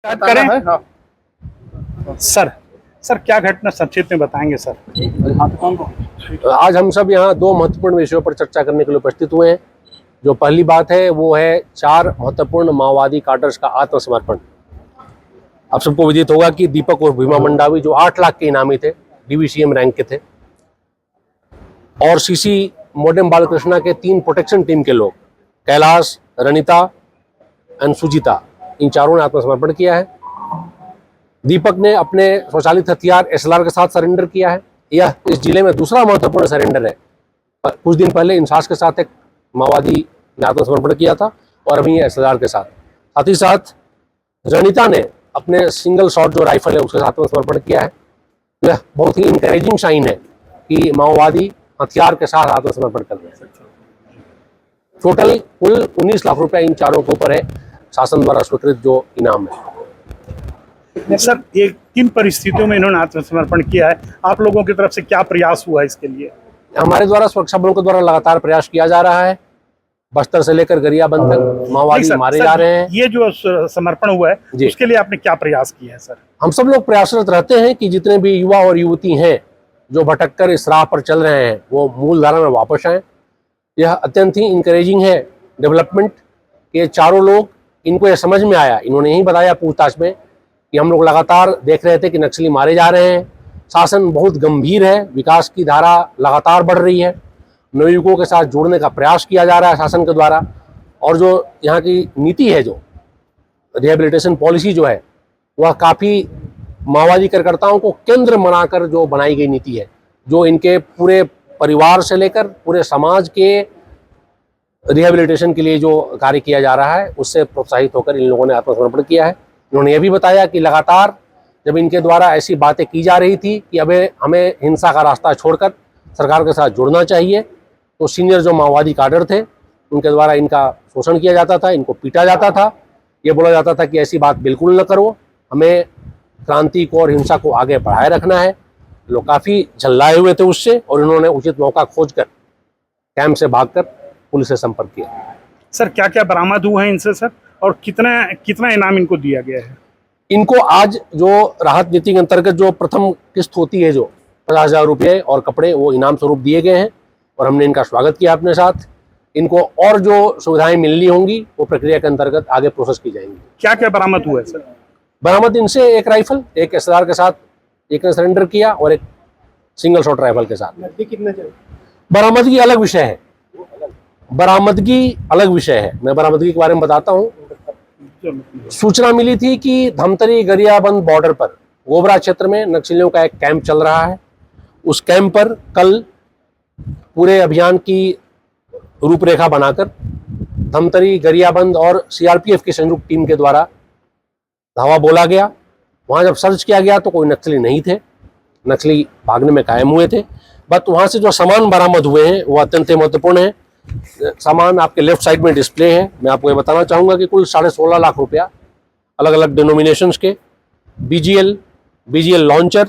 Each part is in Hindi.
स्टार्ट करें। हाँ। सर सर क्या घटना संक्षिप्त में बताएंगे सर। आज हम सब यहाँ दो महत्वपूर्ण विषयों पर चर्चा करने के लिए उपस्थित हुए हैं। जो पहली बात है वो है 4 महत्वपूर्ण माओवादी काडर्स का आत्मसमर्पण। आप सबको विदित होगा कि दीपक और भीमा मंडावी जो 8 लाख के इनामी थे, DVCM रैंक के थे, और CC मोडेम बालकृष्णा के 3 प्रोटेक्शन टीम के लोग कैलाश, रनिता एंड सुजीता, इन चारों ने आत्मसमर्पण किया है। दीपक ने अपने स्वचालित हथियार SLR के साथ सरेंडर किया है। यह इस जिले में दूसरा महत्वपूर्ण सरेंडर है। कुछ दिन पहले इंसास के साथ एक माओवादी ने आत्मसमर्पण किया था और अभी SLR के साथ ही साथ रनिता ने अपने सिंगल शॉट जो राइफल है उसके साथ आत्मसमर्पण किया है। यह बहुत ही इंकरेजिंग साइन है कि माओवादी हथियार के साथ आत्मसमर्पण कर रहे हैं। टोटल कुल 19 लाख रुपया इन चारों के ऊपर है शासन द्वारा स्वीकृत जो इनाम है। सर ये किन परिस्थितियों में इन्होंने आत्मसमर्पण किया है, आप लोगों की तरफ से क्या प्रयास हुआ इसके लिए? हमारे द्वारा सुरक्षा बलों के द्वारा लगातार प्रयास किया जा रहा है। बस्तर से लेकर गरियाबंद तक माओवादी मारे जा रहे हैं। ये जो समर्पण हुआ है उसके लिए आपने क्या प्रयास किया है सर? हम सब लोग प्रयासरत रहते हैं कि जितने भी युवा और युवती हैं जो भटक कर इस राह पर चल रहे हैं वो मूल धारा में वापस आएं। यह अत्यंत ही इंकरेजिंग है डेवलपमेंट के चारों लोग, इनको यह समझ में आया, इन्होंने यही बताया पूछताछ में कि हम लोग लगातार देख रहे थे कि नक्सली मारे जा रहे हैं, शासन बहुत गंभीर है, विकास की धारा लगातार बढ़ रही है, नवयुवकों के साथ जोड़ने का प्रयास किया जा रहा है शासन के द्वारा, और जो यहाँ की नीति है, जो रिहेबिलिटेशन पॉलिसी जो है, वह काफ़ी माओवादी कार्यकर्ताओं को केंद्र बनाकर जो बनाई गई नीति है, जो इनके पूरे परिवार से लेकर पूरे समाज के रिहेबिलिटेशन के लिए जो कार्य किया जा रहा है उससे प्रोत्साहित होकर इन लोगों ने आत्मसमर्पण किया है। उन्होंने यह भी बताया कि लगातार जब इनके द्वारा ऐसी बातें की जा रही थी कि अबे हमें हिंसा का रास्ता छोड़कर सरकार के साथ जुड़ना चाहिए, तो सीनियर जो माओवादी काडर थे उनके द्वारा इनका शोषण किया जाता था, इनको पीटा जाता था, ये बोला जाता था कि ऐसी बात बिल्कुल न करो, हमें क्रांति को और हिंसा को आगे बढ़ाए रखना है। लोग काफ़ी झल्लाए हुए थे उससे, और इन्होंने उचित मौका खोजकर कैंप से भागकर पुलिस से संपर्क किया। सर क्या क्या बरामद हुआ है इनसे सर, और कितना इनाम इनको दिया गया है? इनको आज जो राहत नीति के अंतर्गत जो प्रथम किस्त होती है, जो 50,000 रुपये और कपड़े, वो इनाम स्वरूप दिए गए हैं और हमने इनका स्वागत किया अपने साथ। इनको और जो सुविधाएं मिलनी होंगी वो प्रक्रिया के अंतर्गत आगे प्रोसेस की जाएंगी। क्या क्या बरामद हुआ है सर? बरामद इनसे एक राइफल, एक SLR के साथ एक ने सरेंडर किया, और एक सिंगल शॉट राइफल के साथ। बरामदगी अलग विषय है, बरामदगी अलग विषय है, मैं बरामदगी के बारे में बताता हूँ। सूचना मिली थी कि धमतरी गरियाबंद बॉर्डर पर गोबरा क्षेत्र में नक्सलियों का एक कैंप चल रहा है। उस कैंप पर कल पूरे अभियान की रूपरेखा बनाकर धमतरी, गरियाबंद और CRPF की संयुक्त टीम के द्वारा धावा बोला गया। वहाँ जब सर्च किया गया तो कोई नक्सली नहीं थे, नक्सली भागने में कायम हुए थे। बट वहाँ से जो सामान बरामद हुए हैं वो अत्यंत महत्वपूर्ण है। सामान आपके लेफ्ट साइड में डिस्प्ले है। मैं आपको ये बताना चाहूँगा कि कुल 16.5 लाख रुपया अलग अलग डिनोमिनेशंस के BGL लॉन्चर,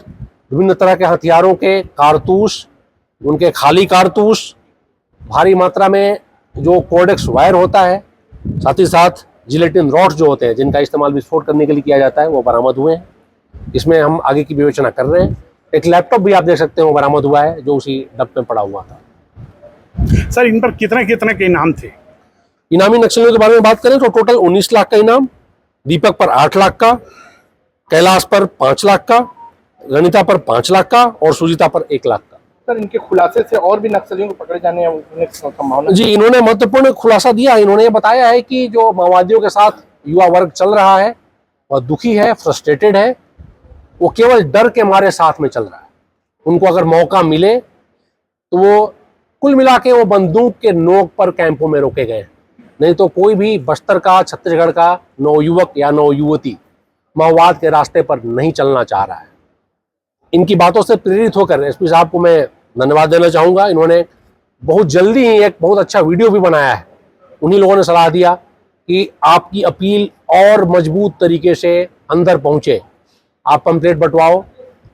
विभिन्न तरह के हथियारों के कारतूस, उनके खाली कारतूस, भारी मात्रा में जो कोडेक्स वायर होता है, साथ ही साथ जिलेटिन रॉड्स जो होते हैं जिनका इस्तेमाल विस्फोट करने के लिए किया जाता है, वो बरामद हुए हैं। इसमें हम आगे की विवेचना कर रहे हैं। एक लैपटॉप भी आप देख सकते हैं वो बरामद हुआ है, जो उसी डब में पड़ा हुआ था। सर इन पर कितने के इनाम थे? इनामी नक्सलियों के बारे में बात करें तो टोटल 19 लाख का इनाम, दीपक पर 8 लाख का, कैलाश पर 5 लाख का, रनिता पर 5 लाख का और सुजीता पर 1 लाख का। सर इनके खुलासे से और भी नक्सलियों को पकड़े जाने की संभावना? जी, इन्होंने महत्वपूर्ण खुलासा दिया। इन्होंने ये बताया है कि जो माओवादियों के साथ युवा वर्ग चल रहा है वह दुखी है, फ्रस्ट्रेटेड है, वो केवल डर के मारे साथ में चल रहा है। उनको अगर मौका मिले तो वो कुल मिला के वो बंदूक के नोक पर कैंपों में रोके गए, नहीं तो कोई भी बस्तर का, छत्तीसगढ़ का नवयुवक या नवयुवती माओवाद के रास्ते पर नहीं चलना चाह रहा है। इनकी बातों से प्रेरित होकर SP साहब को मैं धन्यवाद देना चाहूँगा। इन्होंने बहुत जल्दी ही एक बहुत अच्छा वीडियो भी बनाया है। उन्हीं लोगों ने सलाह दिया कि आपकी अपील और मजबूत तरीके से अंदर पहुँचे, आप पंपलेट बंटवाओ,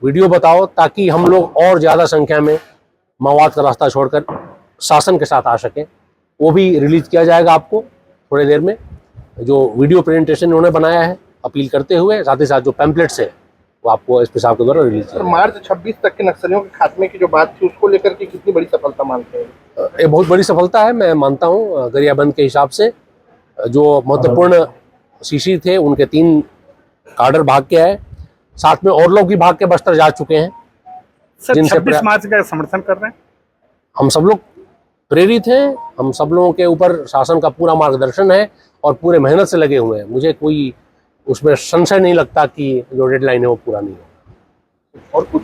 वीडियो बताओ, ताकि हम लोग और ज़्यादा संख्या में माओवाद का रास्ता छोड़कर शासन के साथ आ सकें। वो भी रिलीज किया जाएगा आपको थोड़ी देर में, जो वीडियो प्रेजेंटेशन उन्होंने बनाया है। अपील करते हुए साथ ही साथ जो पैम्पलेट्स हैं वो आपको एसपी साहब के द्वारा रिलीज सर मार्च 26 तक के नक्सलियों के खात्मे की जो बात थी उसको लेकर के कितनी बड़ी सफलता मानते हैं? ये बहुत बड़ी सफलता है, मैं मानता हूँ। गरियाबंद के हिसाब से जो महत्वपूर्ण शीशी थे उनके 3 कार्डर भाग के आए, साथ में और लोग भी भाग के बस्तर जा चुके हैं। सर जिनसे 26 मार्च का समर्थन कर रहे हैं। हम सब लोग प्रेरित हैं, हम सब लोगों के ऊपर शासन का पूरा मार्गदर्शन है और पूरे मेहनत से लगे हुए हैं। मुझे कोई उसमें संशय नहीं लगता कि जो डेडलाइन है वो पूरा नहीं है। और कुछ